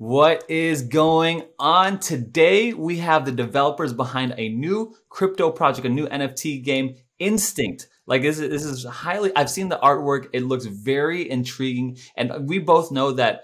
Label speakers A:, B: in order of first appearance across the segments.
A: What is going on? Today, we have the developers behind a new crypto project, a new NFT game, Instinct. Like this is highly, I've seen the artwork. It looks very intriguing. And we both know that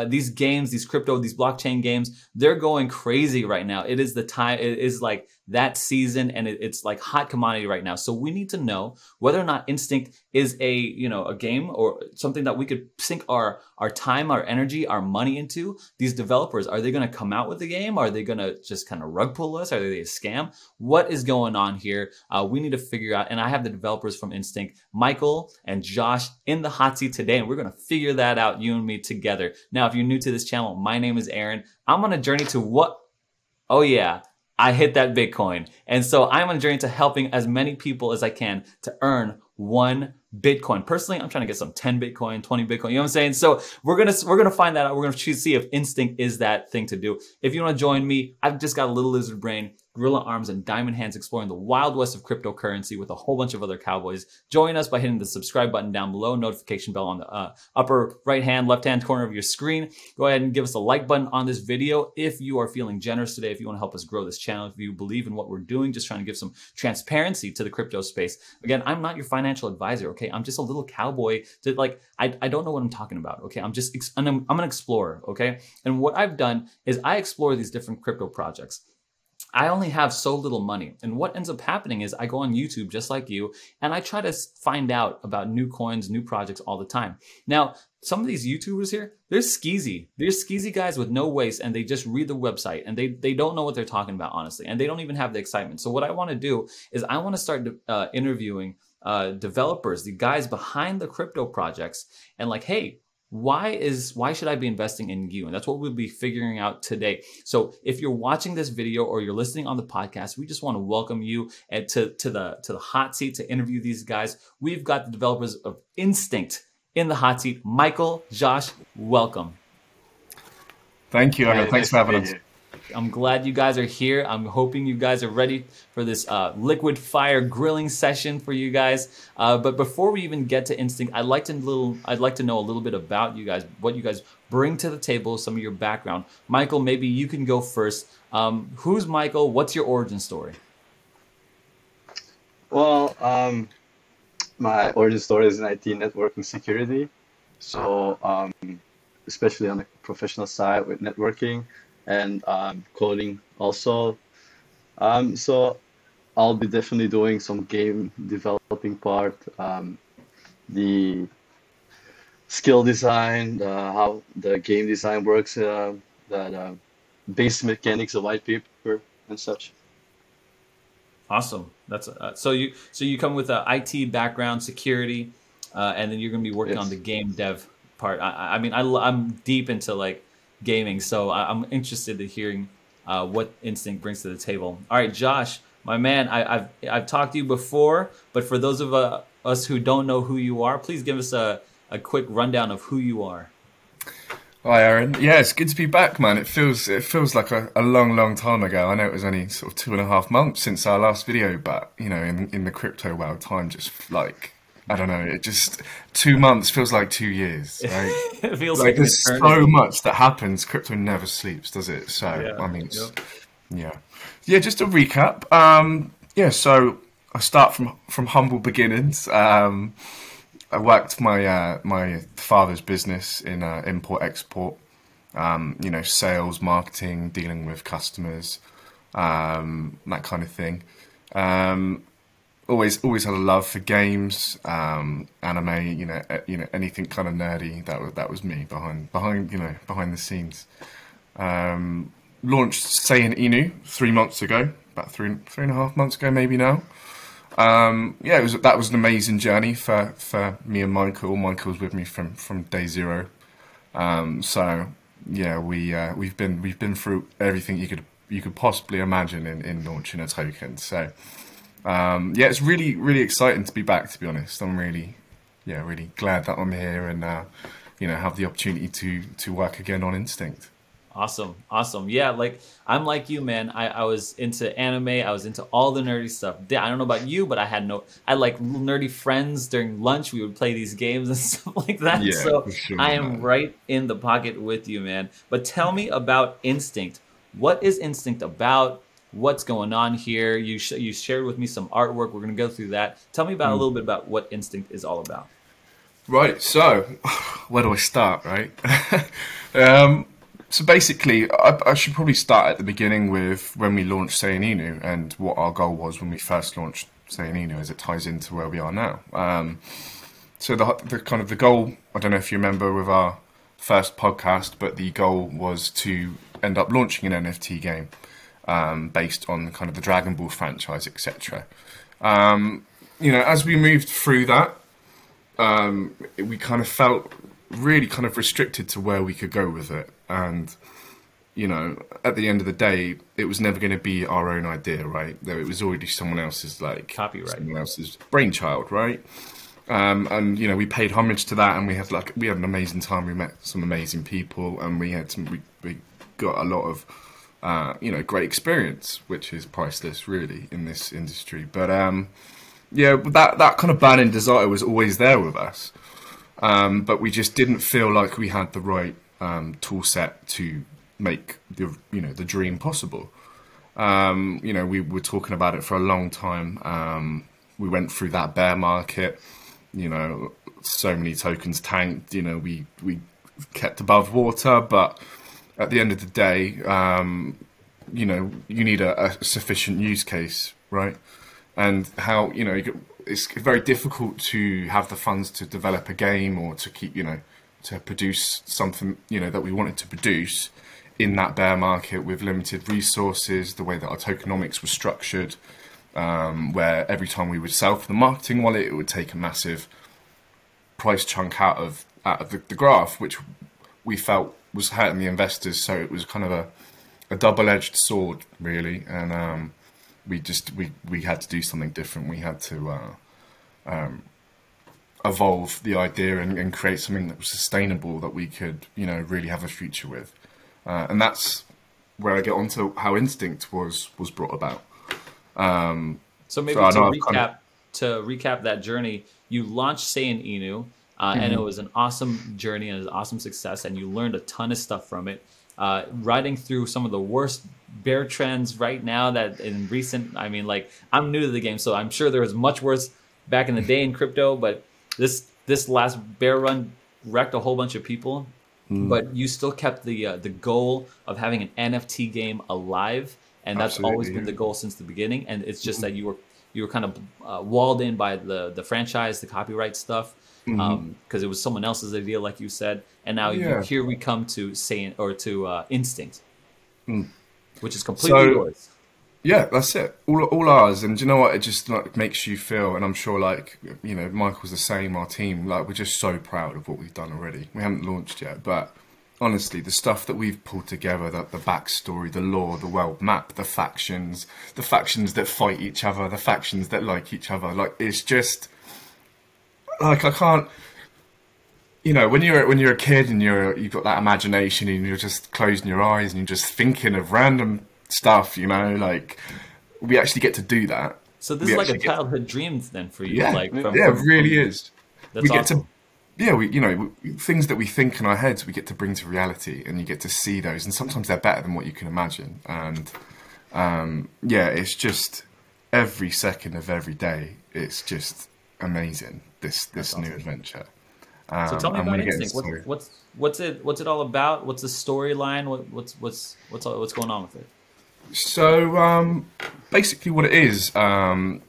A: these games, these crypto, these blockchain games, they're going crazy right now. It is the time, it is like that season, and it's like hot commodity right now. So we need to know whether or not Instinct is a game or something that we could sink our time, our energy, our money into. These developers, are they going to come out with the game? Are they going to just kind of rug pull us? Are they a scam? What is going on here? We need to figure out, and I have the developers from Instinct, Michael and Josh, in the hot seat today, and we're going to figure that out, you and me together. Now, if you're new to this channel, my name is Aaron. I'm on a journey to what? Oh yeah, I hit that Bitcoin. And so I'm on a journey to helping as many people as I can to earn 1 Bitcoin. Personally, I'm trying to get some 10 Bitcoin, 20 Bitcoin. You know what I'm saying? So we're gonna find that out. We're gonna see if Instinct is that thing to do. If you want to join me, I've just got a little lizard brain, gorilla arms, and diamond hands exploring the wild west of cryptocurrency with a whole bunch of other cowboys. Join us by hitting the subscribe button down below, notification bell on the upper right hand, left hand corner of your screen. Go ahead and give us a like button on this video if you are feeling generous today, if you want to help us grow this channel, if you believe in what we're doing, just trying to give some transparency to the crypto space. Again, I'm not your financial advisor, okay? I'm just a little cowboy that I don't know what I'm talking about, okay? I'm an explorer, okay? And what I've done is I explore these different crypto projects. I only have so little money. And what ends up happening is I go on YouTube just like you, and I try to find out about new coins, new projects all the time. Now, some of these YouTubers here, they're skeezy. They're skeezy guys with no waste, and they just read the website, and they don't know what they're talking about, honestly, and they don't even have the excitement. So what I want to do is I want to start interviewing developers, the guys behind the crypto projects, and like, hey, why should I be investing in you? And that's what we'll be figuring out today. So if you're watching this video or you're listening on the podcast, we just want to welcome you to the hot seat to interview these guys. We've got the developers of Instinct in the hot seat. Michael, Josh, welcome.
B: Thank you, Aaron. Thanks for having us.
A: I'm glad you guys are here. I'm hoping you guys are ready for this liquid fire grilling session for you guys. But before we even get to Instinct, I'd like to know a little bit about you guys, what you guys bring to the table, some of your background. Michael, maybe you can go first. Who's Michael? What's your origin story?
C: Well, my origin story is in IT networking security. So especially on the professional side with networking and coding also. So I'll be definitely doing some game developing part, the skill design, how the game design works, the basic mechanics of white paper and such.
A: Awesome. That's so you come with a IT background, security, and then you're going to be working on the game dev part. I mean, I'm deep into like gaming, so I'm interested in hearing what Instinct brings to the table. All right, Josh, my man, I've talked to you before, but for those of us who don't know who you are, please give us a quick rundown of who you are.
B: Hi, Aaron. Yeah, it's good to be back, man. It feels like a long time ago. I know it was only sort of 2.5 months since our last video, but you know, in the crypto world, time just like, I don't know, it just 2 months feels like 2 years, right?
A: It feels
B: like there's so much that happens. Crypto never sleeps, does it? So
A: yeah,
B: I mean, yeah. Just a recap. So I start from humble beginnings. I worked my father's business in import export. Sales, marketing, dealing with customers, that kind of thing. Always had a love for games, anime, anything kind of nerdy. That was me behind the scenes. Launched Saiyan Inu 3 months ago, about 3.5 months ago, maybe now. That was an amazing journey for me and Michael. Michael's with me from day zero. We've been through everything you could possibly imagine in launching a token. So. It's really exciting to be back, to be honest. I'm really glad that I'm here and have the opportunity to work again on Instinct.
A: Awesome. Awesome. Yeah, like I'm like you, man. I was into anime. I was into all the nerdy stuff. I don't know about you, but I had like little nerdy friends during lunch. We would play these games and stuff like that.
B: Yeah,
A: So
B: for sure,
A: I am
B: man.
A: right in the pocket with you, man. But tell me about Instinct. What is Instinct about? What's going on here? You shared with me some artwork. We're going to go through that. Tell me about a little bit about what Instinct is all about.
B: Right, so where do I start, right? um, so basically, I should probably start at the beginning with when we launched Say Inu and what our goal was when we first launched Say Inu, as it ties into where we are now. So the kind of the goal, I don't know if you remember with our first podcast, but the goal was to end up launching an NFT game based on kind of the Dragon Ball franchise, etc. As we moved through that, we kind of felt really kind of restricted to where we could go with it. And, at the end of the day, it was never going to be our own idea, right? It was already someone else's,
A: Copyright.
B: someone else's brainchild, right? And we paid homage to that, and we had an amazing time. We met some amazing people, and we got a lot of great experience, which is priceless, really, in this industry. But that kind of burning desire was always there with us, but we just didn't feel like we had the right tool set to make the dream possible. We were talking about it for a long time. We went through that bear market. So many tokens tanked. We kept above water, but at the end of the day, you need a sufficient use case, right? And how it's very difficult to have the funds to develop a game or to keep to produce something that we wanted to produce in that bear market with limited resources. The way that our tokenomics was structured, where every time we would sell for the marketing wallet, it would take a massive price chunk out of the graph, which we felt was hurting the investors. So it was kind of a double-edged sword, really, and we had to do something different. We had to evolve the idea and create something that was sustainable, that we could really have a future with, and that's where I get onto how Instinct was brought about.
A: So maybe to recap that journey, you launched Saiyan Inu, and it was an awesome journey and an awesome success, and you learned a ton of stuff from it. Riding through some of the worst bear trends right now that in recent, I'm new to the game, so I'm sure there was much worse back in the day in crypto, but this last bear run wrecked a whole bunch of people. But you still kept the goal of having an NFT game alive, and that's always been the goal since the beginning. And it's just that you were kind of walled in by the franchise, the copyright stuff, because it was someone else's idea, like you said. And now here we come to Instinct, which is completely yours.
B: Yeah, that's it. All ours. And do you know what? It just makes you feel, and I'm sure Michael's the same, our team, we're just so proud of what we've done already. We haven't launched yet, but honestly, the stuff that we've pulled together, the backstory, the lore, the world map, the factions that fight each other, the factions that like each other, it's just I can't. When you're a kid and you've got that imagination and you're just closing your eyes and you're just thinking of random stuff, we actually get to do that.
A: So this is like a childhood dream then for you.
B: Yeah, it really is.
A: That's awesome.
B: Things that we think in our heads, we get to bring to reality, and you get to see those, and sometimes they're better than what you can imagine. And it's just every second of every day, it's just amazing. This awesome. New adventure.
A: So tell me about Instinct. What's it all about? What's the storyline? What's going on with it?
B: So basically, what it is a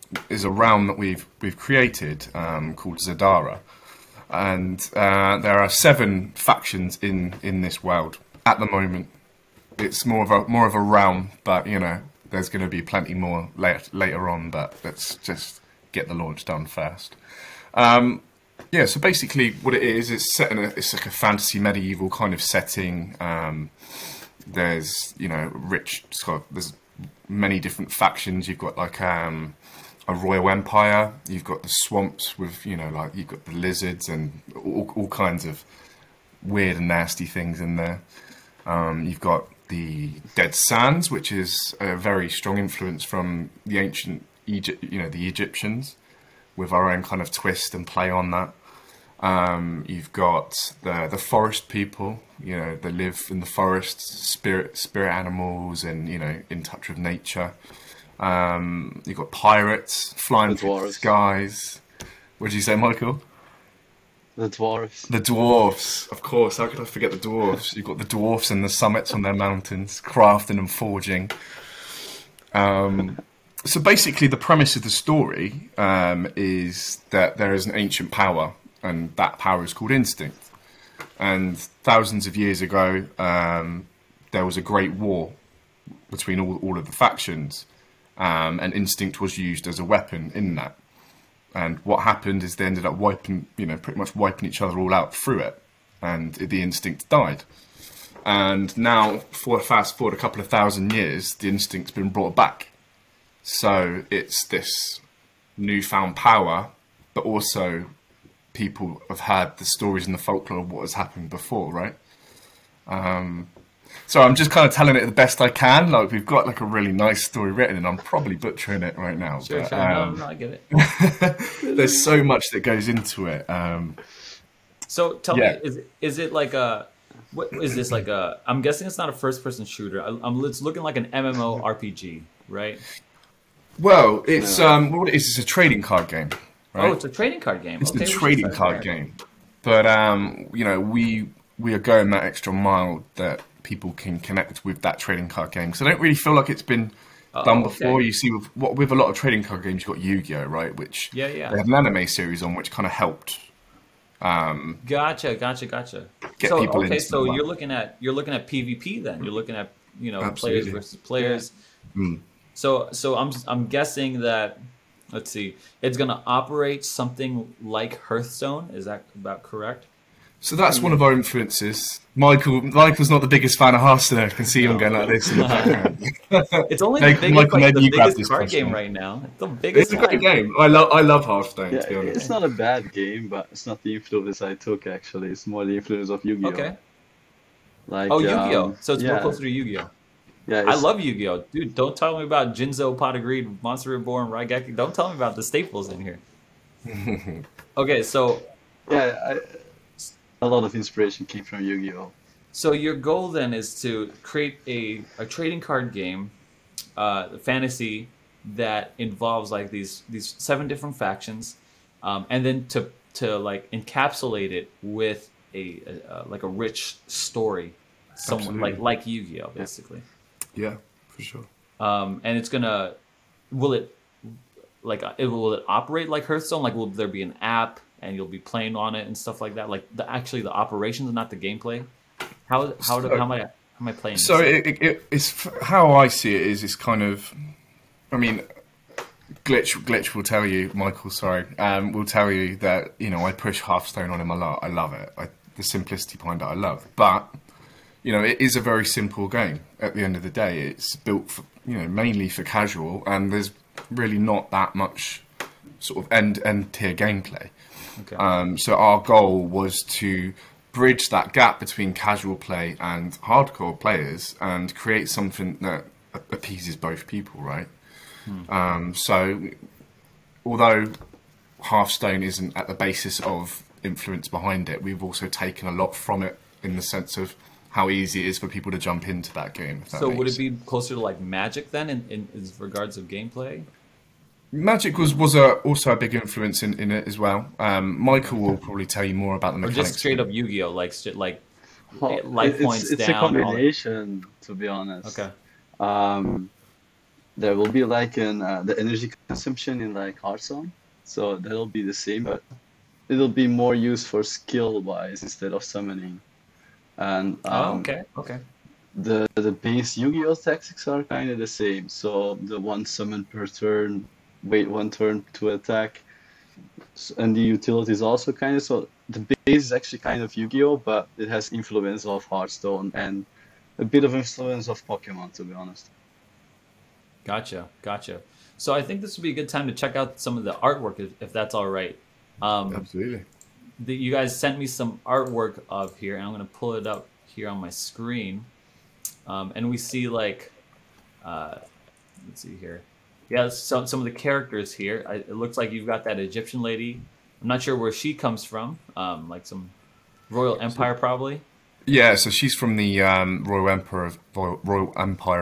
B: realm that we've created called Zadara, and there are 7 factions in this world at the moment. It's more of a realm, but there's going to be plenty more later on. But let's just get the launch done first. So basically what it is, it's set it's like a fantasy medieval kind of setting. There's, there's many different factions. You've got a royal empire. You've got the swamps with, you've got the lizards and all kinds of weird and nasty things in there. You've got the Dead Sands, which is a very strong influence from the ancient Egypt, the Egyptians, with our own kind of twist and play on that. You've got the forest people, they live in the forests, spirit animals, and in touch with nature. You've got pirates flying through the skies. What did you say, Michael?
C: The dwarves.
B: The dwarves, of course. How could I forget the dwarves? You've got the dwarves and the summits on their mountains, crafting and forging. So basically, the premise of the story is that there is an ancient power, and that power is called instinct. And thousands of years ago, there was a great war between all of the factions, and instinct was used as a weapon in that. And what happened is they ended up pretty much wiping each other all out through it, and the instinct died. And now, fast forward a couple of thousand years, the instinct's been brought back. So it's this newfound power, but also people have heard the stories and the folklore of what has happened before, right? So I'm just kind of telling it the best I can. Like, we've got like a really nice story written, and I'm probably butchering it right now.
A: Sure,
B: but,
A: no, I get it.
B: There's so much that goes into it.
A: So tell me, is it like a, what is this like a? I'm guessing it's not a first-person shooter. It's looking like an MMORPG, right?
B: Well, it's what it is. It's a trading card game. Right?
A: Oh, it's a trading card game.
B: It's a trading card game, but we are going that extra mile that people can connect with that trading card game. Because I don't really feel like it's been done before. You see, with a lot of trading card games, you've got Yu-Gi-Oh, right? Which they had an anime series on, which kind of helped.
A: Gotcha.
B: Get
A: so
B: people
A: okay,
B: into
A: so
B: the
A: you're looking at PvP then. You're looking at
B: Absolutely.
A: players versus players.
B: Yeah.
A: So I'm guessing that, let's see, it's gonna operate something like Hearthstone. Is that about correct?
B: So that's one of our influences. Michael's not the biggest fan of Hearthstone. I can see him going like this in the background.
A: It's only the biggest card game right now. It's the biggest.
B: It's a great game. I love Hearthstone.
C: Yeah,
B: to be honest.
C: it's not a bad game, but it's not the influence I took. Actually, it's more the influence of Yu-Gi-Oh.
A: Okay.
C: Like
A: Yu-Gi-Oh. So it's more closer to Yu-Gi-Oh.
C: Yeah,
A: I love Yu-Gi-Oh, dude. Don't tell me about Jinzo, Pot of Greed, Monster Reborn, Raigeki. Don't tell me about the staples in here. Okay, so
C: a lot of inspiration came from Yu-Gi-Oh.
A: So your goal then is to create a trading card game, fantasy that involves like these 7 different factions, and then to like encapsulate it with a rich story, like Yu-Gi-Oh, basically.
B: Yeah, for sure.
A: And it's gonna, will it operate like Hearthstone? Like, will there be an app and you'll be playing on it and stuff like that? Like the operations, not the gameplay. How am I playing?
B: So it's how I see it is. It's kind of, I mean, Glitch will tell you, Michael. Sorry, will tell you that I push Hearthstone on him a lot. I love it. The simplicity behind it, I love, but. It is a very simple game. At the end of the day, it's built for, mainly for casual, and there's really not that much sort of end tier gameplay.
A: Okay.
B: So our goal was to bridge that gap between casual play and hardcore players, and create something that appeases both people, right? So, although Hearthstone isn't at the basis of influence behind it, we've also taken a lot from it in the sense of how easy it is for people to jump into that game.
A: So would it be closer to like Magic then in regards of gameplay?
B: Magic was also a big influence in it as well. Michael will probably tell you more about the mechanics.
A: Or just straight up Yu-Gi-Oh, like life points
C: it's
A: down.
C: It's a combination, to be honest.
A: Okay.
C: There will be like the energy consumption in like Hearthstone, so that'll be the same, but it'll be more used for skill wise instead of summoning. And
A: okay.
C: The base Yu-Gi-Oh tactics are kind of the same. So the 1 summon per turn, wait 1 turn to attack, and the utilities also kind of. So the base is actually kind of Yu-Gi-Oh, but it has influence of Hearthstone and a bit of influence of Pokemon, to be honest.
A: Gotcha. So I think this would be a good time to check out some of the artwork, if that's all right.
B: Absolutely.
A: You guys sent me some artwork of here, and I'm going to pull it up here on my screen. And we see like, uh, let's see here. Yeah, some of the characters here. It looks like you've got that Egyptian lady. I'm not sure where she comes from. Like some Royal Empire, probably.
B: Yeah, so she's from the Royal Empire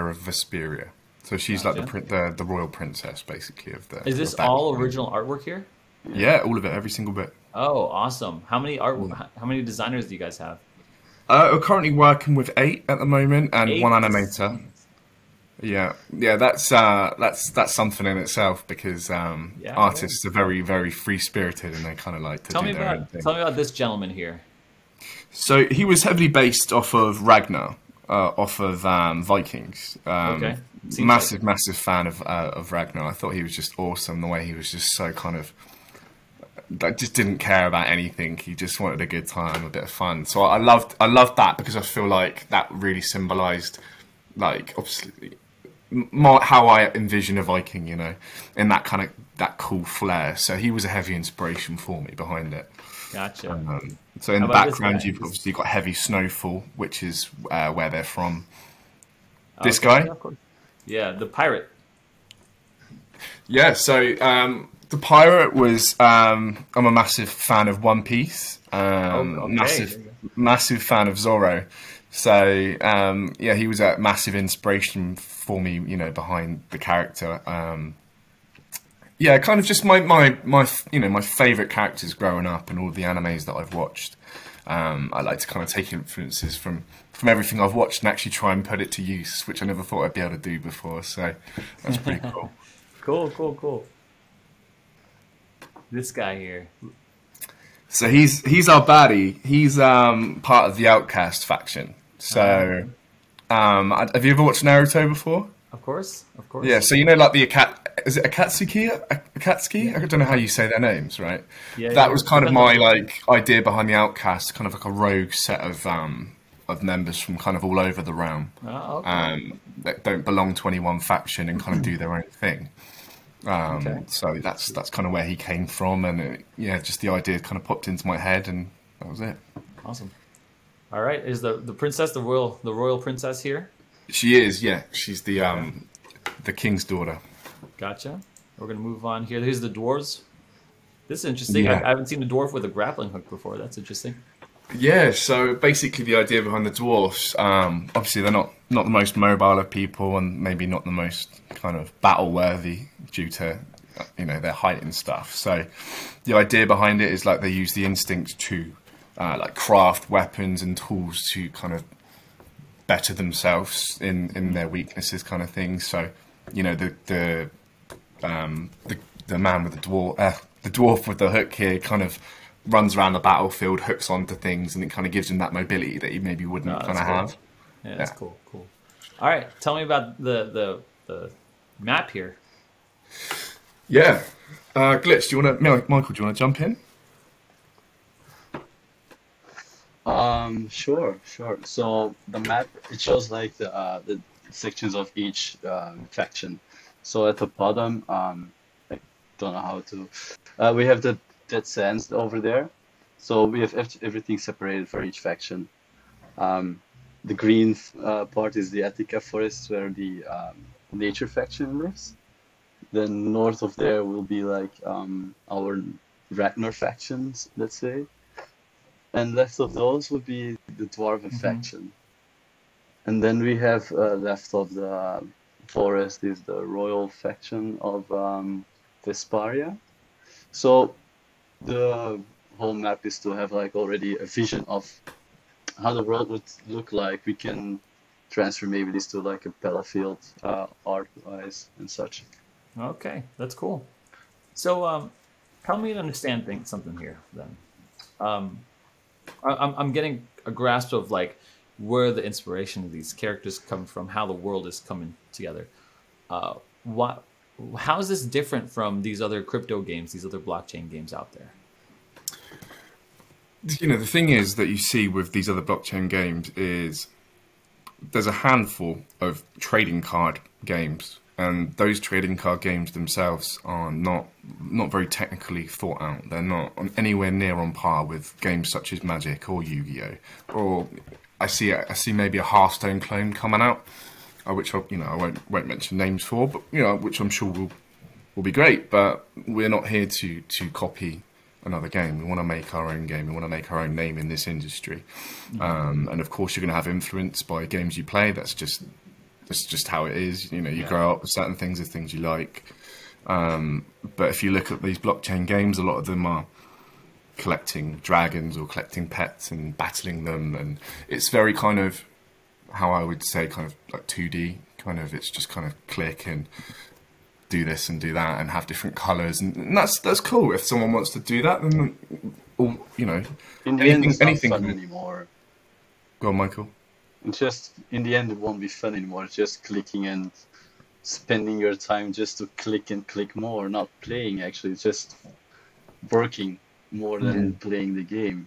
B: of Vesperia. So she's like
A: Gotcha.
B: the royal princess, basically,
A: Is this
B: of that
A: all
B: kingdom.
A: original artwork here?
B: Yeah, all of it, every single bit.
A: Oh, awesome. How many designers do you guys have?
B: We're currently working with 8 at the moment and one
A: 8
B: animator.
A: designers.
B: Yeah, that's something in itself because
A: Yeah.
B: artists are very, very free spirited and they kind of like to do their own thing.
A: Tell me about this gentleman here.
B: So he was heavily based off of Ragnar, off of Vikings.
A: Okay. Seems
B: Massive, massive fan of Ragnar. I thought he was just awesome. The way he was just so kind of like just didn't care about anything. He just wanted a good time, a bit of fun. So I loved that because I feel like that really symbolized, like obviously, how I envision a Viking. You know, in that kind of that cool flair. So he was a heavy inspiration for me behind it.
A: Gotcha.
B: So in
A: How
B: the
A: about this
B: background,
A: guy?
B: you've obviously got heavy snowfall, which is where they're from. This
A: Okay,
B: guy,
A: yeah, of course. Yeah, the pirate.
B: yeah. So the pirate was. I'm a massive fan of One Piece.
A: Oh, okay. There you go.
B: Massive fan of Zorro. So yeah, he was a massive inspiration for me. You know, behind the character. Yeah, kind of just my favorite characters growing up and all the animes that I've watched. I like to kind of take influences from everything I've watched and actually try and put it to use, which I never thought I'd be able to do before. So that's pretty cool.
A: Cool. This guy here.
B: So he's our baddie. He's part of the Outcast faction. So have you ever watched Naruto before?
A: Of course.
B: Yeah, so you know, like the is it Akatsuki? Akatsuki? I don't know how you say their names, right?
A: Yeah,
B: That
A: yeah.
B: was kind of my like idea behind the Outcast, kind of like a rogue set of members from kind of all over the realm,
A: Oh, okay.
B: that don't belong to any one faction and kind of do their own thing.
A: Okay.
B: So that's kind of where he came from, and yeah, just the idea kind of popped into my head, and that was it.
A: Awesome. All right. Is the princess the royal princess here?
B: She is, yeah, she's the king's daughter.
A: Gotcha. We're gonna move on here. Here's the dwarves. This is interesting.
B: Yeah.
A: I haven't seen a dwarf with a grappling hook before. That's interesting.
B: Yeah, so basically the idea behind the dwarfs, obviously they're not the most mobile of people and maybe not the most kind of battle worthy due to their height and stuff. So the idea behind it is like they use the instinct to like craft weapons and tools to kind of better themselves in their weaknesses, kind of thing. So the man with the dwarf with the hook here kind of runs around the battlefield, hooks onto things, and it kind of gives him that mobility that he maybe wouldn't
A: No,
B: kind of
A: that's cool.
B: have.
A: Yeah, that's cool. All right, tell me about the map here.
B: Yeah. Glitch, Michael, do you want to jump in?
C: Sure. So the map, it shows like the sections of each faction. So at the bottom, I don't know how to. We have the Dead Sands over there. So we have everything separated for each faction. The green part is the Attica Forest, where the nature faction lives. Then north of there will be like our Ragnar factions, let's say. And left of those would be the Dwarven faction. And then we have left of the forest is the royal faction of Vesparia. So the whole map is to have like already a vision of how the world would look like. We can transfer maybe this to like a battlefield art-wise and such.
A: Okay, that's cool. So, help me to understand something here. Then, I'm getting a grasp of like where the inspiration of these characters come from, how the world is coming together. What? How is this different from these other crypto games, these other blockchain games out there?
B: The thing is that you see with these other blockchain games is there's a handful of trading card games, and those trading card games themselves are not very technically thought out. They're not anywhere near on par with games such as Magic or Yu-Gi-Oh! Or I see maybe a Hearthstone clone coming out, which I won't mention names for, but which I'm sure will be great. But we're not here to copy another game. We want to make our own game. We want to make our own name in this industry. And of course, you're going to have influence by games you play. That's just how it is. You grow up with certain things, the things you like. But if you look at these blockchain games, a lot of them are collecting dragons or collecting pets and battling them, and it's very kind of, how I would say, kind of like 2D. Kind of, it's just kind of click and do this and do that and have different colors, and that's cool. If someone wants to do that, then
C: in the end, it's not fun anymore.
B: Go on, Michael.
C: It's just, in the end, it won't be fun anymore. It's just clicking and spending your time just to click and click more, not playing. Actually, it's just working more than playing the game.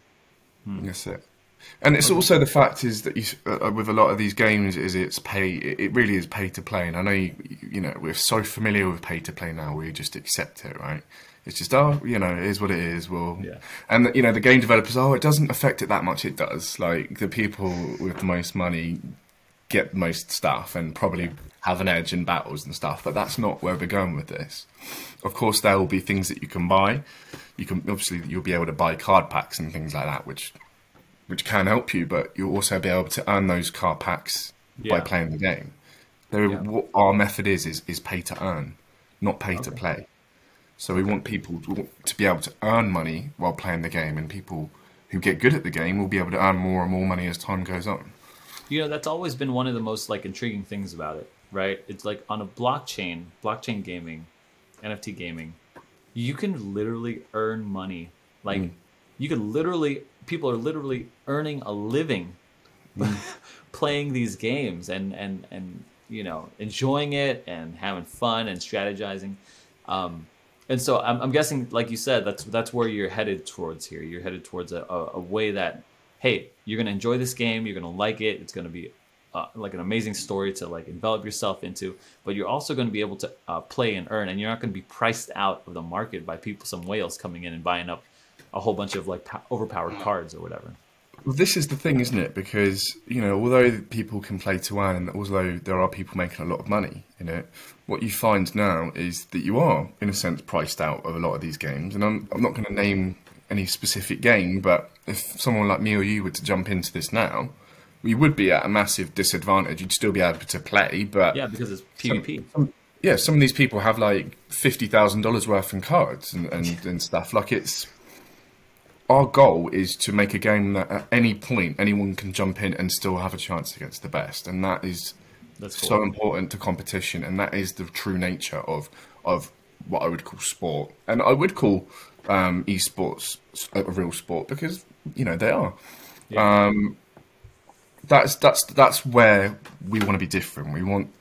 B: That's it. And it's also the fact is that with a lot of these games, it's pay. It really is pay to play. And I know we're so familiar with pay to play now, we just accept it, right? It's just it is what it is. Well, yeah. And the game developers, it doesn't affect it that much. It does. Like, the people with the most money get the most stuff and probably have an edge in battles and stuff. But that's not where we're going with this. Of course, there will be things that you can buy. You'll be able to buy card packs and things like that, which can help you, but you'll also be able to earn those card packs by playing the game. What our method is pay to earn, not pay to play. So we want people to be able to earn money while playing the game, and people who get good at the game will be able to earn more and more money as time goes on.
A: That's always been one of the most intriguing things about it, right? It's like on a blockchain gaming, NFT gaming, you can literally earn money. You can literally, people are literally earning a living playing these games and enjoying it and having fun and strategizing. And so I'm guessing, like you said, that's where you're headed towards here. You're headed towards a way that, hey, you're going to enjoy this game. You're going to like it. It's going to be an amazing story to envelop yourself into, but you're also going to be able to play and earn, and you're not going to be priced out of the market by some whales coming in and buying up a whole bunch of overpowered cards or whatever.
B: Well, this is the thing, isn't it? Because although people can play to earn, and although there are people making a lot of money in it, what you find now is that you are, in a sense, priced out of a lot of these games. And I'm not going to name any specific game, but if someone like me or you were to jump into this now, we would be at a massive disadvantage. You'd still be able to play, but
A: because it's PvP.
B: Some of these people have $50,000 worth in cards and stuff. Our goal is to make a game that at any point anyone can jump in and still have a chance against the best, and that's so important to competition, and that is the true nature of what I would call sport, and I would call esports a real sport, because they are. Yeah. That's where we want to be different. We want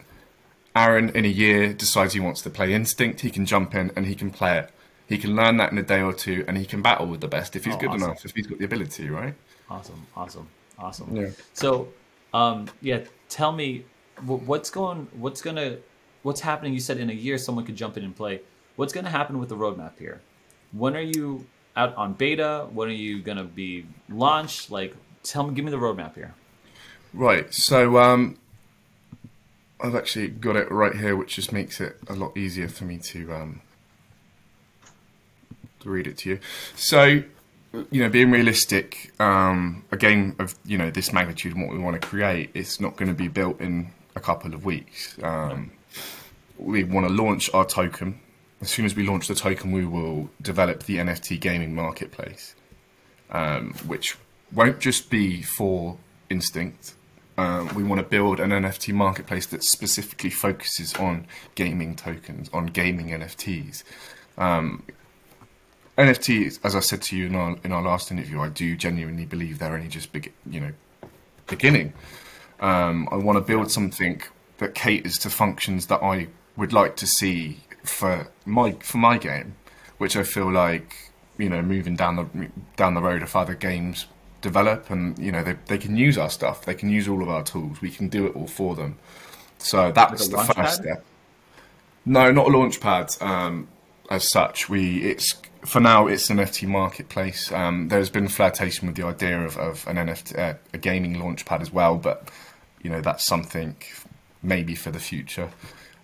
B: Aaron in a year decides he wants to play Instinct, he can jump in and he can play it. He can learn that in a day or two, and he can battle with the best if he's good enough, if he's got the ability, right?
A: Awesome.
B: Yeah.
A: So, tell me what's happening. You said in a year someone could jump in and play. What's going to happen with the roadmap here? When are you out on beta? When are you going to be launched? Give me the roadmap here.
B: Right. So, I've actually got it right here, which just makes it a lot easier for me to read it to you. So, being realistic, a game of this magnitude and what we want to create, it's not going to be built in a couple of weeks. We want to launch our token. As soon as we launch the token, we will develop the NFT gaming marketplace, which won't just be for Instinct. We want to build an NFT marketplace that specifically focuses on gaming tokens, on gaming NFTs. NFTs, as I said to you in our last interview, I do genuinely believe they're only just beginning. I want to build something that caters to functions that I would like to see for my game, which I feel moving down the road if other games develop, and they can use our stuff, they can use all of our tools, we can do it all for them. So that's the first step. No, not a launch pad. as such. It's for now it's an NFT marketplace. There's been flirtation with the idea of an NFT, a gaming launchpad as well, but that's something maybe for the future.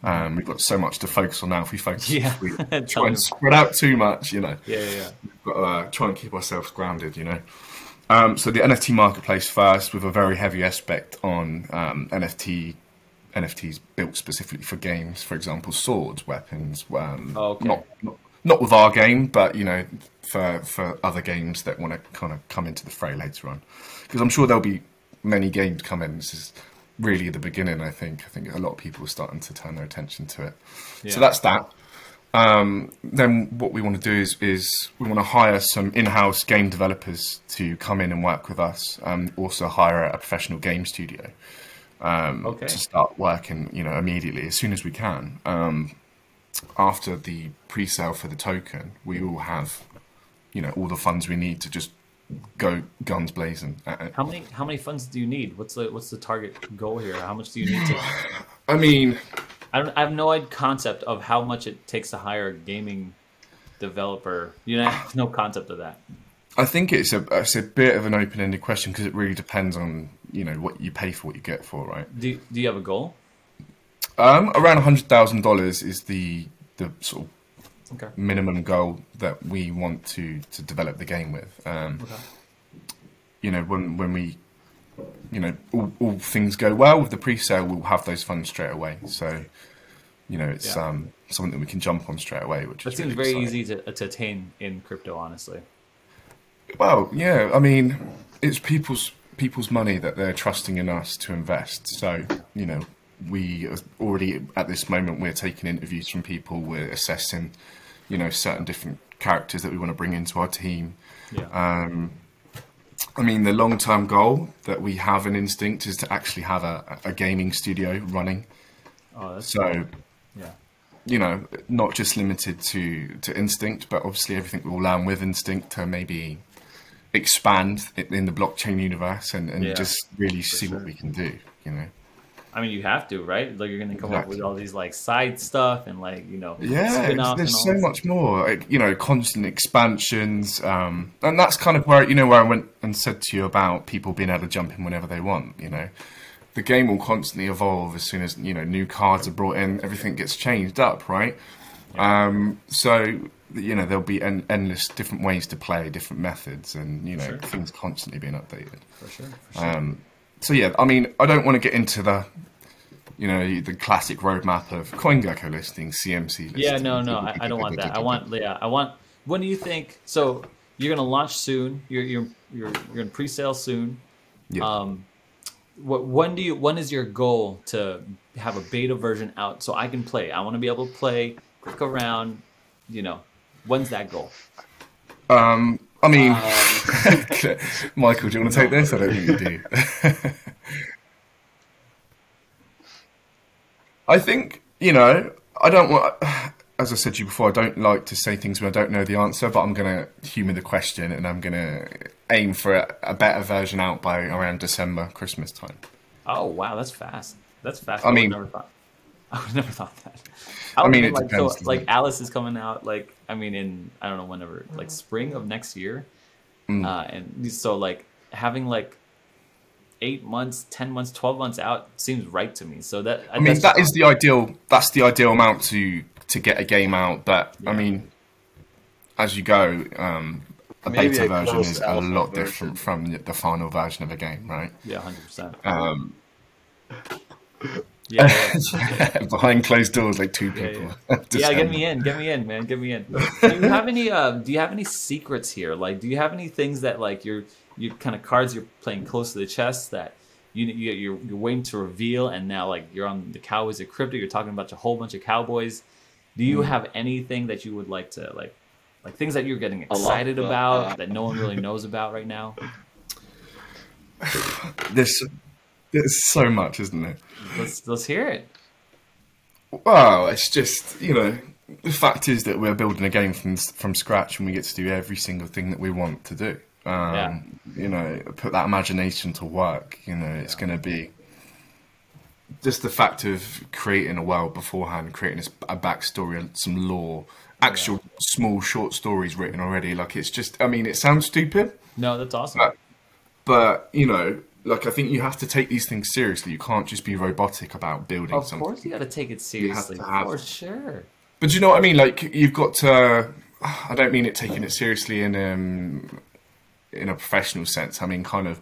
B: We've got so much to focus on now. If we try and spread out too much, we've got to try and keep ourselves grounded. So the NFT marketplace first, with a very heavy aspect on NFTs built specifically for games. For example, swords, weapons. Not with our game, but for other games that want to kind of come into the fray later on, because I'm sure there'll be many games come in. This is really the beginning. I think a lot of people are starting to turn their attention to it. Yeah. So that's that. Then what we want to do is we want to hire some in-house game developers to come in and work with us. Also hire a professional game studio to start working, immediately as soon as we can. After the pre-sale for the token, we will have, all the funds we need to just go guns blazing.
A: How many funds do you need? What's the target goal here? How much do you need to?
B: I mean,
A: I have no concept of how much it takes to hire a gaming developer. I have no concept of that.
B: I think it's a bit of an open-ended question, because it really depends on what you pay for, what you get for, right?
A: Do you have a goal?
B: Around $100,000 is the sort of minimum goal that we want to develop the game with. When we, all things go well with the pre-sale, we'll have those funds straight away. So, it's something that we can jump on straight away, which
A: that seems very easy to attain in crypto, honestly.
B: Well, yeah, I mean, it's people's money that they're trusting in us to invest. So, we are already at this moment, we're taking interviews from people, we're assessing, certain different characters that we want to bring into our team. Yeah. I mean, the long-term goal that we have in Instinct is to actually have a gaming studio running.
A: Oh, that's
B: so,
A: cool. Yeah.
B: Not just limited to Instinct, but obviously everything we'll learn with Instinct to maybe expand in the blockchain universe and just really see what we can do,
A: I mean, you have to, right? Like, you're going to come up with all these side stuff and
B: there's so much more, constant expansions, and that's kind of where I went and said to you about people being able to jump in whenever they want. The game will constantly evolve as soon as new cards are brought in, everything gets changed up, right? So there'll be endless different ways to play, different methods, and things constantly being updated.
A: For sure.
B: So yeah, I mean, I don't want to get into the classic roadmap of CoinGecko listing, CMC listing.
A: Yeah, no, I don't want that. I want. When do you think? So you're gonna launch soon. You're gonna pre-sale soon.
B: Yeah.
A: When is your goal to have a beta version out so I can play? I want to be able to play, click around. When's that goal?
B: I mean, Michael, do you want to take this? I don't think you do. I think, I don't want, as I said to you before, I don't like to say things when I don't know the answer, but I'm going to humour the question and I'm going to aim for a better version out by around December, Christmas time.
A: Oh, wow, that's fast. That's fast.
B: I mean,
A: I would never thought that.
B: It depends.
A: So, Alice is coming out, in, I don't know, whenever, spring of next year. And so, having, 8 months, 10 months, 12 months out seems right to me. So that,
B: that is the ideal, that's the ideal amount to get a game out. But, I mean, as you go, a beta version is a lot different from the final version of a game, right?
A: Yeah, 100%.
B: Behind closed doors, two people.
A: Get me in, man, get me in. Do you have any secrets here? Do you have any things that you kind of cards you're playing close to the chest that you're waiting to reveal, and now you're on the Cowboys of Crypto, you're talking about a whole bunch of Cowboys. Do you have anything that you would like to things that you're getting excited about that no one really knows about right now?
B: There's so much, isn't it?
A: Let's hear it.
B: Well, it's just, the fact is that we're building a game from scratch, and we get to do every single thing that we want to do. Put that imagination to work. It's going to be just the fact of creating a world beforehand, creating a backstory, some lore, actual small short stories written already. Like it's just, I mean, it sounds stupid.
A: No, that's awesome.
B: But you know, like I think you have to take these things seriously. You can't just be robotic about building
A: Of
B: something.
A: course, you got to take it seriously. For sure.
B: But you know what I mean? Like you've got to. I don't mean it taking it seriously in a professional sense. I mean, kind of.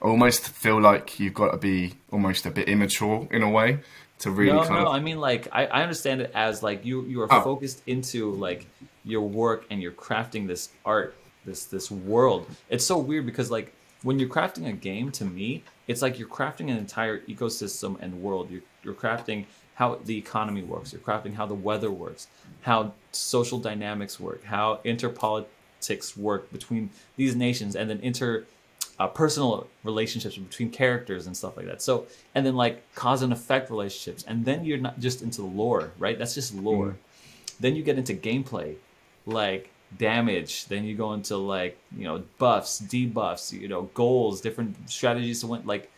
B: I almost feel like you've got to be almost a bit immature in a way to really
A: No. I mean, like I understand it as like you are focused into like your work and you're crafting this art, this world. It's so weird because like when you're crafting a game, to me, it's like you're crafting an entire ecosystem and world. You're crafting how the economy works. You're crafting how the weather works, how social dynamics work, how interpolitics work between these nations, and then personal relationships between characters and stuff like that. So, and then like cause and effect relationships. And then you're not just into lore, right? That's just lore. Then you get into gameplay, like damage. Then you go into like, you know, buffs, debuffs, you know, goals, different strategies to win. Like,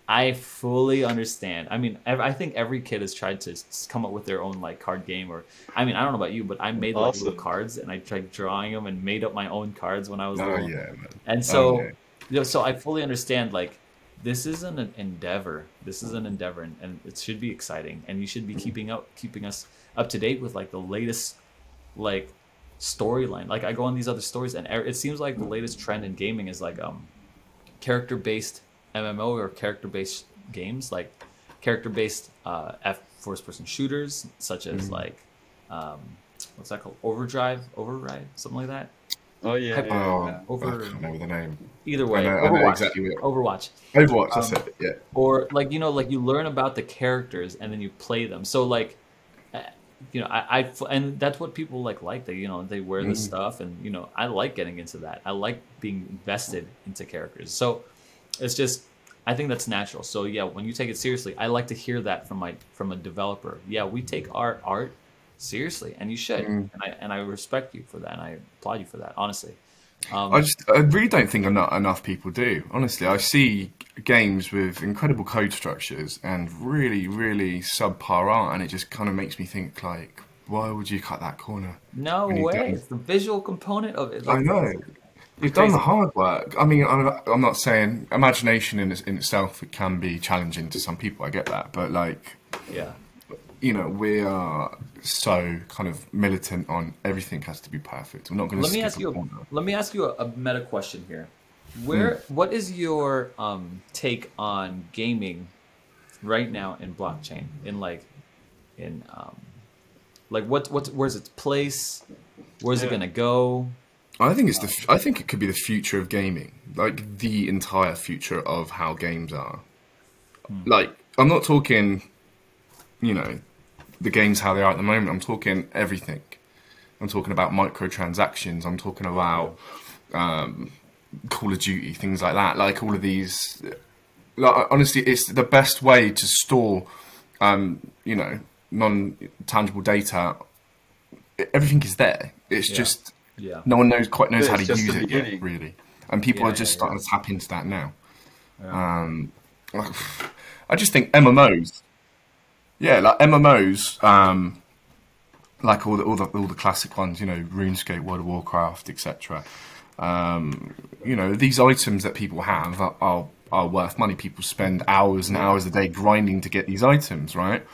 A: I fully understand. I mean, I think every kid has tried to come up with their own like card game, or I mean, I don't know about you, but I made like little cards and I tried drawing them and made up my own cards when I was little.
B: Yeah, man.
A: And so, you know, so I fully understand like this is an endeavor. This is an endeavor, and it should be exciting, and you should be keeping us up to date with like the latest like storyline. Like I go on these other stories, and it seems like the latest trend in gaming is like character-based MMO or character-based games, like character-based first person shooters, such as like what's that called? Override, something like that.
C: Oh yeah.
B: I can't remember the name.
A: Either way,
B: I know exactly what
A: Overwatch.
B: Overwatch, that's it. Yeah.
A: Or like, you know, like you learn about the characters and then you play them. So like, you know, and that's what people like that, you know, they wear this stuff, and you know, I like getting into that. I like being invested into characters. So it's just, I think that's natural. So yeah, when you take it seriously, I like to hear that from a developer. Yeah, we take our art seriously, and you should. And I respect you for that, and I applaud you for that, honestly.
B: I really don't think enough people do. Honestly, I see games with incredible code structures and really, really subpar art, and it just kind of makes me think like, why would you cut that corner?
A: No way. It's the visual component of it.
B: I know. You've done the hard work. I mean, I'm not saying imagination in itself, it can be challenging to some people. I get that, but like,
A: yeah,
B: you know, we are so kind of militant on everything has to be perfect. We're not going to.
A: Let me ask you a meta question here. What is your take on gaming right now in blockchain? Where's its place? Where's it gonna go?
B: I think I think it could be the future of gaming, like the entire future of how games are. Like, I'm not talking, you know, the games how they are at the moment. I'm talking everything. I'm talking about microtransactions. I'm talking about Call of Duty, things like that. Like all of these. Like, honestly, it's the best way to store, you know, non-tangible data. Everything is there. It's just. Yeah. No one quite knows how to use it yet, really, and people are just starting to tap into that now. I just think MMOs, like MMOs, like all the classic ones, you know, RuneScape, World of Warcraft, etc. You know, these items that people have are worth money. People spend hours and hours a day grinding to get these items, right?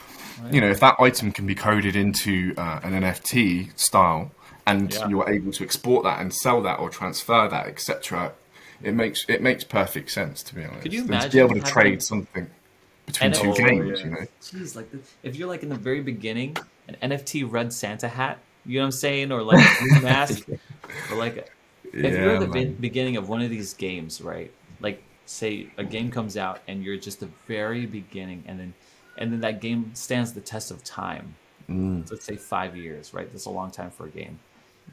B: You know, if that item can be coded into an NFT style, and you're able to export that and sell that or transfer that, etc., it makes perfect sense, to be honest.
A: Could you imagine
B: to be able to trade something between two games? You know,
A: jeez, like if you're like in the very beginning, an NFT red Santa hat, you know what I'm saying, or like a blue mask, or like if you're at the beginning of one of these games, right? Like say a game comes out and you're just the very beginning, and then that game stands the test of time. Let's say 5 years, right? That's a long time for a game.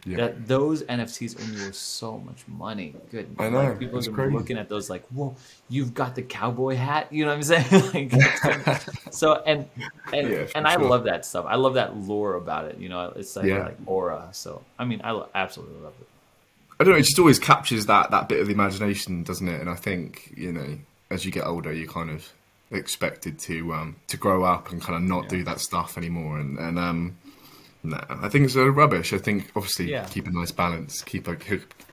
A: Yeah. That those NFTs earn you so much money. Good.
B: I know.
A: Like, people are looking at those like, whoa, you've got the cowboy hat. You know what I'm saying? Like, so and I love that stuff. I love that lore about it. You know, it's like aura. So I mean, I absolutely love it.
B: I don't know. It just always captures that bit of the imagination, doesn't it? And I think, you know, as you get older, you kind of expected to grow up and kind of not do that stuff anymore. And no, I think it's rubbish. I think obviously keep a nice balance, keep a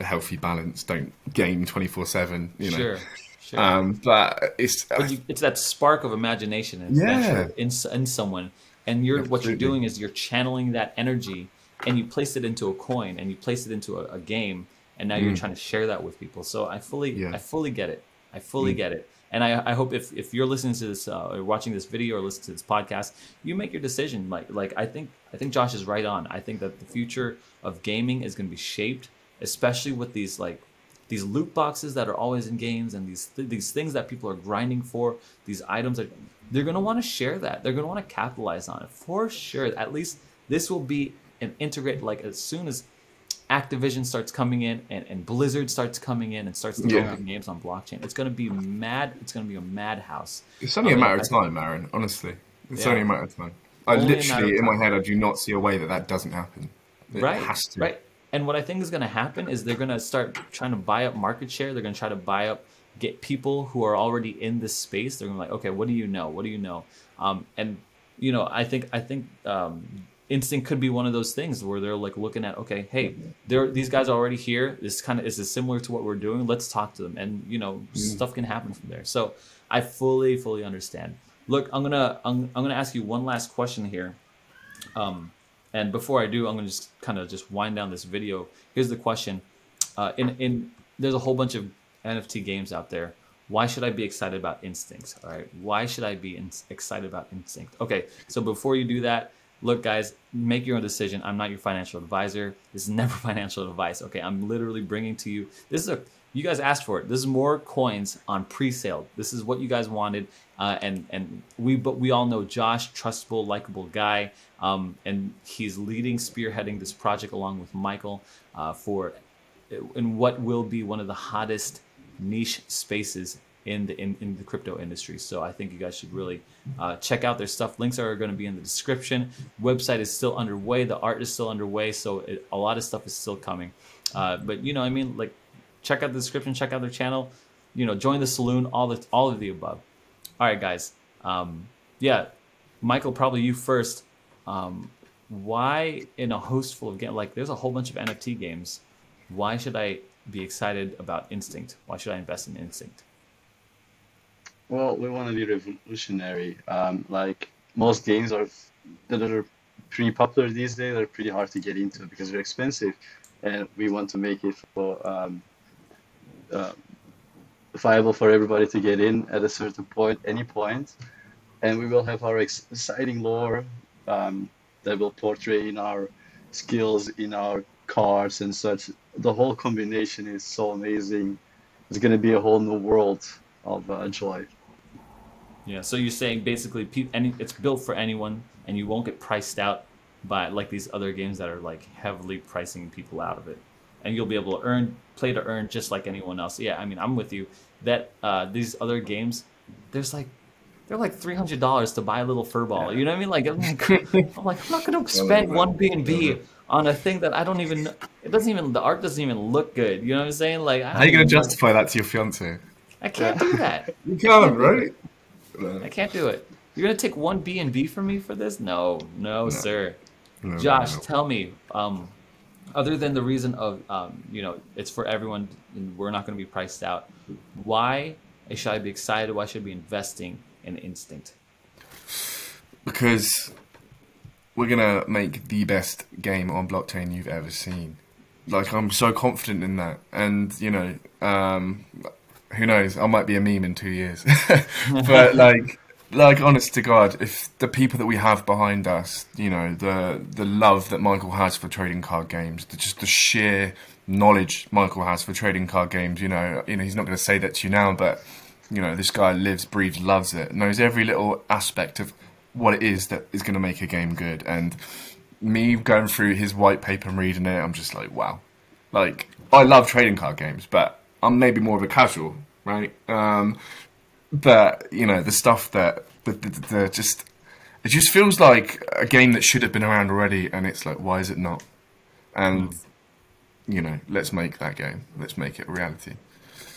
B: healthy balance. Don't game 24/7. You know.
A: Sure.
B: But it's
A: that spark of imagination and adventure in someone, and what you're doing is you're channeling that energy, and you place it into a coin, and you place it into a game, and now you're trying to share that with people. So I fully get it. I fully get it. And I hope if you're listening to this or watching this video or listening to this podcast, you make your decision. Like I think Josh is right on. I think that the future of gaming is going to be shaped, especially with these loot boxes that are always in games, and these things that people are grinding for, these items that they're going to want to share that. They're going to want to capitalize on it for sure. At least this will be an integrate, like as soon as Activision starts coming in and Blizzard starts coming in and starts developing games on blockchain. It's going to be mad. It's going to be a madhouse.
B: It's only a matter of time, Aaron. Honestly, it's only a matter of time. I literally, in my head, I do not see a way that doesn't happen. It has to.
A: Right. And what I think is going to happen is they're going to start trying to buy up market share. They're going to try to get people who are already in this space. They're going to be like, okay, what do you know? What do you know? And you know, I think Instinct could be one of those things where they're like looking at, okay, hey, these guys are already here. This is similar to what we're doing. Let's talk to them, and you know, stuff can happen from there. So I fully understand. Look, I'm gonna ask you one last question here, and before I do, I'm gonna just wind down this video. Here's the question: there's a whole bunch of NFT games out there. Why should I be excited about Instinct? All right, why should I be excited about Instinct? Okay, so before you do that. Look, guys, make your own decision. I'm not your financial advisor. This is never financial advice. Okay, I'm literally bringing to you. You guys asked for it. This is more coins on pre-sale. This is what you guys wanted, and we all know Josh, trustable, likable guy, and he's spearheading this project along with Michael in what will be one of the hottest niche spaces in the crypto industry. So I think you guys should really check out their stuff. Links are going to be in the description. Website is still underway. The art is still underway. So a lot of stuff is still coming. But you know, I mean, like, check out the description, check out their channel, you know, join the saloon, all of the above. All right, guys. Yeah, Michael, probably you first. Why in a host full of games, like there's a whole bunch of NFT games, why should I be excited about Instinct? Why should I invest in Instinct?
C: Well, we want to be revolutionary. Like most games that are pretty popular these days are pretty hard to get into because they're expensive, and we want to make it viable for everybody to get in at a certain point, any point, and we will have our exciting lore that will portray in our skills, in our cards and such. The whole combination is so amazing. It's going to be a whole new world of joy.
A: Yeah, so you're saying basically it's built for anyone, and you won't get priced out by like these other games that are like heavily pricing people out of it, and you'll be able to play to earn just like anyone else. Yeah, I mean, I'm with you that these other games, they're like $300 to buy a little fur ball. You know what I mean? Like I'm not going to spend one BNB on a thing that I don't even. The art doesn't even look good. You know what I'm saying? Like,
B: how are you going to justify that to your fiance?
A: I can't do that.
B: You can't, right?
A: I can't do it. You're gonna take one B&B from me for this? No, sir. No, Josh, tell me. Other than the reason of you know, it's for everyone, and we're not gonna be priced out. Why should I be excited? Why should I be investing in Instinct?
B: Because we're gonna make the best game on blockchain you've ever seen. Like, I'm so confident in that, and you know. Who knows? I might be a meme in 2 years. But like honest to God, if the people that we have behind us, you know, the love that Michael has for trading card games, just the sheer knowledge Michael has for trading card games, you know, he's not going to say that to you now, but you know, this guy lives, breathes, loves it, knows every little aspect of what it is that is going to make a game good. And me going through his white paper and reading it, I'm just like, wow. Like, I love trading card games, but I'm maybe more of a casual, right? But you know, the stuff that it just feels like a game that should have been around already, and it's like, why is it not? And you know, let's make that game. Let's make it a reality.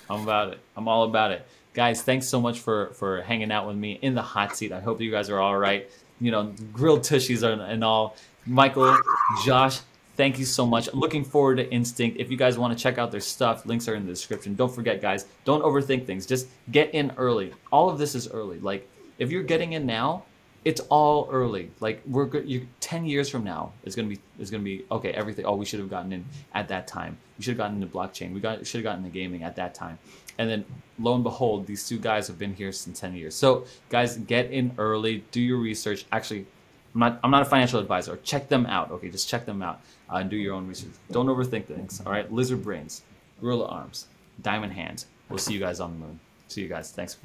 A: I'm about it. I'm all about it. Guys, thanks so much for hanging out with me in the hot seat. I hope you guys are all right. You know, grilled tushies and all. Michael, Josh, thank you so much. I'm looking forward to Instinct. If you guys want to check out their stuff, links are in the description. Don't forget, guys, don't overthink things. Just get in early. All of this is early. Like, if you're getting in now, it's all early. Like, we're good. 10 years from now is gonna be okay. Everything. Oh, we should have gotten in at that time. We should have gotten into blockchain. Should have gotten into gaming at that time. And then lo and behold, these two guys have been here since 10 years. So guys, get in early. Do your research. Actually, I'm not a financial advisor. Check them out. Okay, just check them out and do your own research. Don't overthink things. All right. Lizard brains, gorilla arms, diamond hands. We'll see you guys on the moon. See you guys. Thanks.